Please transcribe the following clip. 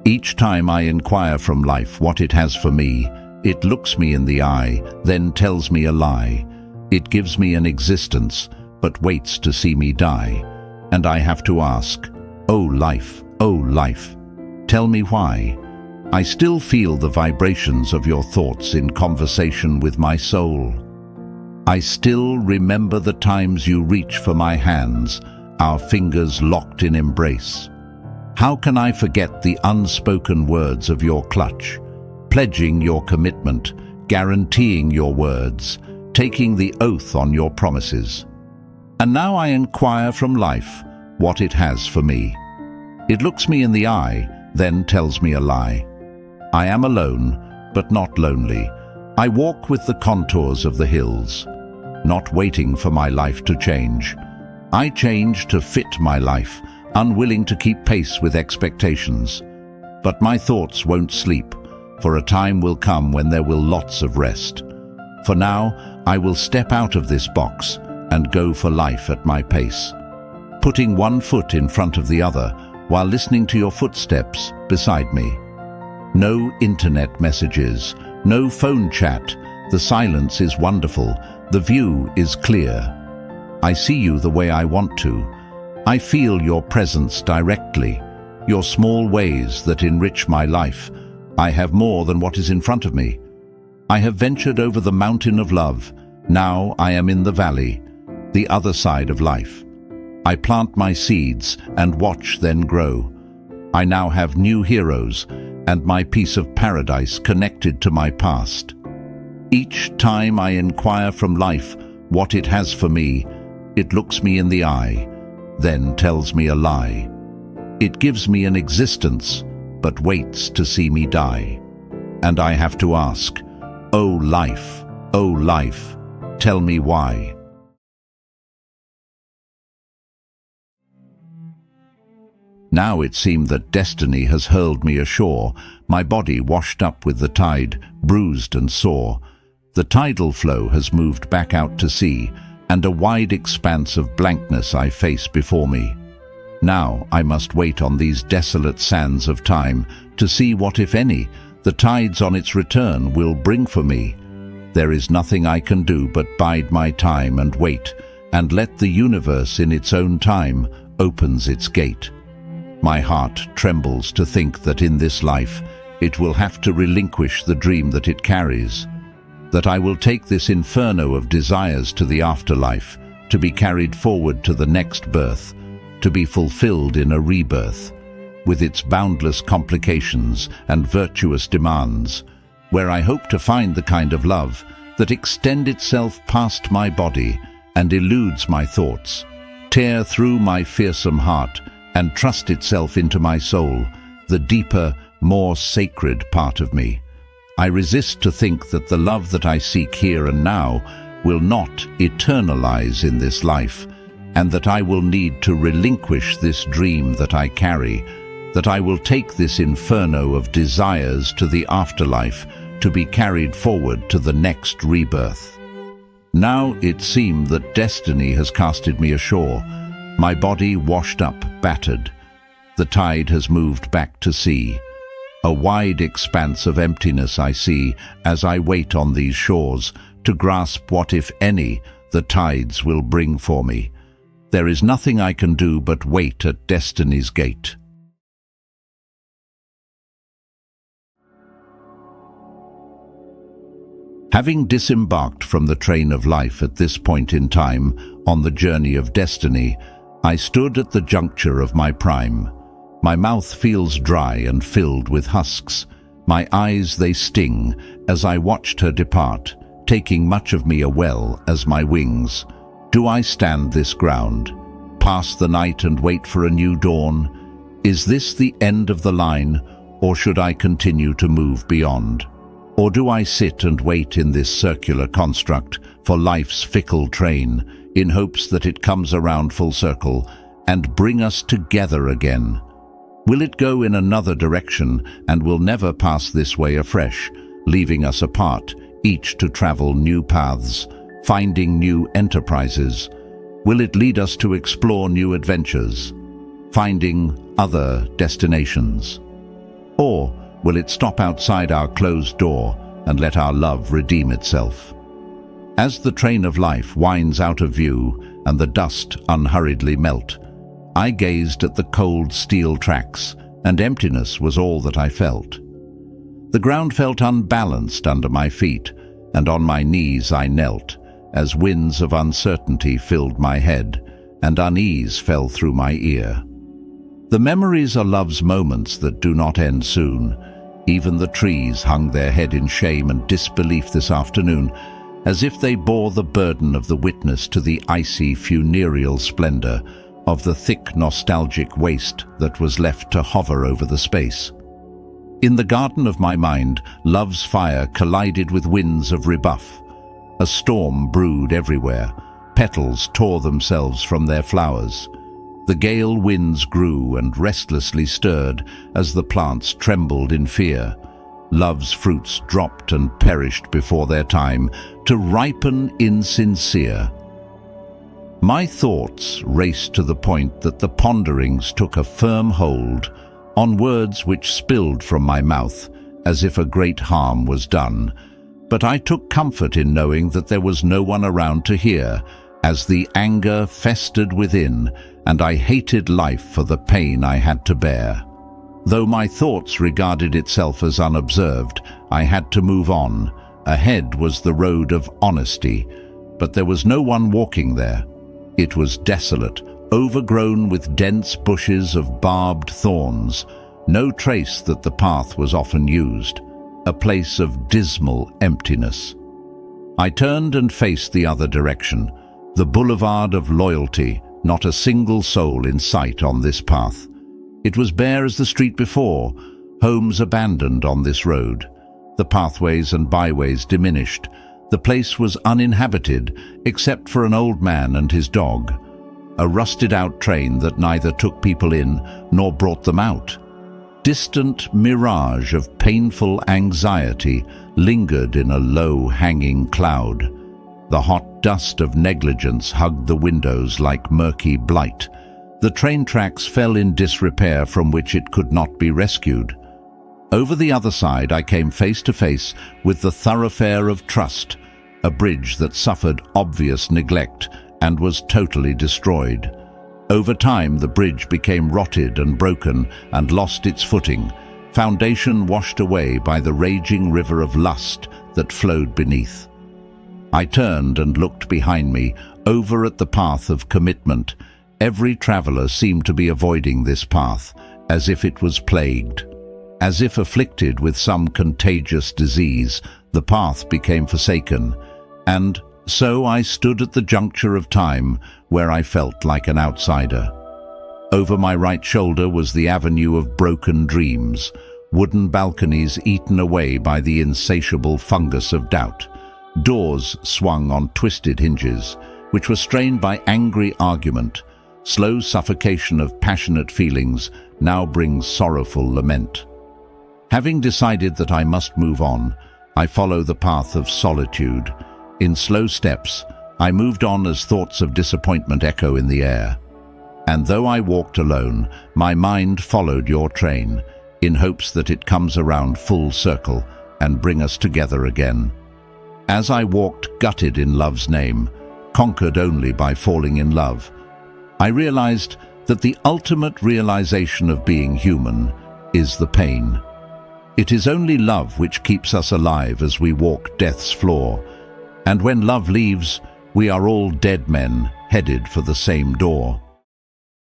Each time I inquire from life what it has for me, it looks me in the eye, then tells me a lie. It gives me an existence, but waits to see me die. And I have to ask, oh life, tell me why. I still feel the vibrations of your thoughts in conversation with my soul. I still remember the times you reach for my hands, our fingers locked in embrace. How can I forget the unspoken words of your clutch, pledging your commitment, guaranteeing your words, taking the oath on your promises? And now I inquire from life what it has for me. It looks me in the eye, then tells me a lie. I am alone, but not lonely. I walk with the contours of the hills, not waiting for my life to change. I change to fit my life, unwilling to keep pace with expectations. But my thoughts won't sleep, for a time will come when there will lots of rest. For now, I will step out of this box and go for life at my pace, putting one foot in front of the other while listening to your footsteps beside me. No internet messages, no phone chat. The silence is wonderful, the view is clear. I see you the way I want to. I feel your presence directly, your small ways that enrich my life. I have more than what is in front of me. I have ventured over the mountain of love. Now I am in the valley, the other side of life. I plant my seeds and watch them grow. I now have new heroes and my piece of paradise connected to my past. Each time I inquire from life what it has for me, it looks me in the eye, then tells me a lie. It gives me an existence, but waits to see me die. And I have to ask, oh life, tell me why. Now it seemed that destiny has hurled me ashore, my body washed up with the tide, bruised and sore. The tidal flow has moved back out to sea, and a wide expanse of blankness I face before me. Now I must wait on these desolate sands of time to see what, if any, the tides on its return will bring for me. There is nothing I can do but bide my time and wait, and let the universe in its own time opens its gate. My heart trembles to think that in this life it will have to relinquish the dream that it carries, that I will take this inferno of desires to the afterlife, to be carried forward to the next birth, to be fulfilled in a rebirth, with its boundless complications and virtuous demands, where I hope to find the kind of love that extends itself past my body and eludes my thoughts, tear through my fearsome heart and trust itself into my soul, the deeper, more sacred part of me. I resist to think that the love that I seek here and now will not eternalize in this life, and that I will need to relinquish this dream that I carry, that I will take this inferno of desires to the afterlife to be carried forward to the next rebirth. Now it seemed that destiny has casted me ashore, my body washed up, battered. The tide has moved back to sea. A wide expanse of emptiness I see as I wait on these shores to grasp what, if any, the tides will bring for me. There is nothing I can do but wait at destiny's gate. Having disembarked from the train of life at this point in time on the journey of destiny, I stood at the juncture of my prime. My mouth feels dry and filled with husks. My eyes, they sting as I watched her depart, taking much of me a well as my wings. Do I stand this ground, pass the night and wait for a new dawn? Is this the end of the line, or should I continue to move beyond? Or do I sit and wait in this circular construct for life's fickle train, in hopes that it comes around full circle and bring us together again? Will it go in another direction and will never pass this way afresh, leaving us apart, each to travel new paths, finding new enterprises? Will it lead us to explore new adventures, finding other destinations? Or will it stop outside our closed door and let our love redeem itself? As the train of life winds out of view and the dust unhurriedly melt, I gazed at the cold steel tracks, and emptiness was all that I felt. The ground felt unbalanced under my feet, and on my knees I knelt, as winds of uncertainty filled my head, and unease fell through my ear. The memories are love's moments that do not end soon. Even the trees hung their head in shame and disbelief this afternoon, as if they bore the burden of the witness to the icy funereal splendor of the thick nostalgic waste that was left to hover over the space. In the garden of my mind, love's fire collided with winds of rebuff. A storm brewed everywhere. Petals tore themselves from their flowers. The gale winds grew and restlessly stirred as the plants trembled in fear. Love's fruits dropped and perished before their time, to ripen insincere. My thoughts raced to the point that the ponderings took a firm hold on words which spilled from my mouth as if a great harm was done. But I took comfort in knowing that there was no one around to hear, as the anger festered within, and I hated life for the pain I had to bear. Though my thoughts regarded itself as unobserved, I had to move on. Ahead was the road of honesty, but there was no one walking there. It was desolate, overgrown with dense bushes of barbed thorns, no trace that the path was often used, a place of dismal emptiness. I turned and faced the other direction, the boulevard of loyalty, not a single soul in sight on this path. It was bare as the street before, homes abandoned on this road. The pathways and byways diminished. The place was uninhabited, except for an old man and his dog. A rusted-out train that neither took people in nor brought them out. Distant mirage of painful anxiety lingered in a low-hanging cloud. The hot dust of negligence hugged the windows like murky blight. The train tracks fell in disrepair from which it could not be rescued. Over the other side I came face to face with the thoroughfare of trust, a bridge that suffered obvious neglect and was totally destroyed. Over time the bridge became rotted and broken and lost its footing, foundation washed away by the raging river of lust that flowed beneath. I turned and looked behind me, over at the path of commitment. Every traveler seemed to be avoiding this path, as if it was plagued. As if afflicted with some contagious disease, the path became forsaken, and so I stood at the juncture of time where I felt like an outsider. Over my right shoulder was the avenue of broken dreams, wooden balconies eaten away by the insatiable fungus of doubt. Doors swung on twisted hinges, which were strained by angry argument. Slow suffocation of passionate feelings now brings sorrowful lament. Having decided that I must move on, I follow the path of solitude. In slow steps, I moved on as thoughts of disappointment echo in the air. And though I walked alone, my mind followed your train, in hopes that it comes around full circle and bring us together again. As I walked gutted in love's name, conquered only by falling in love, I realized that the ultimate realization of being human is the pain. It is only love which keeps us alive as we walk death's floor, and when love leaves, we are all dead men headed for the same door.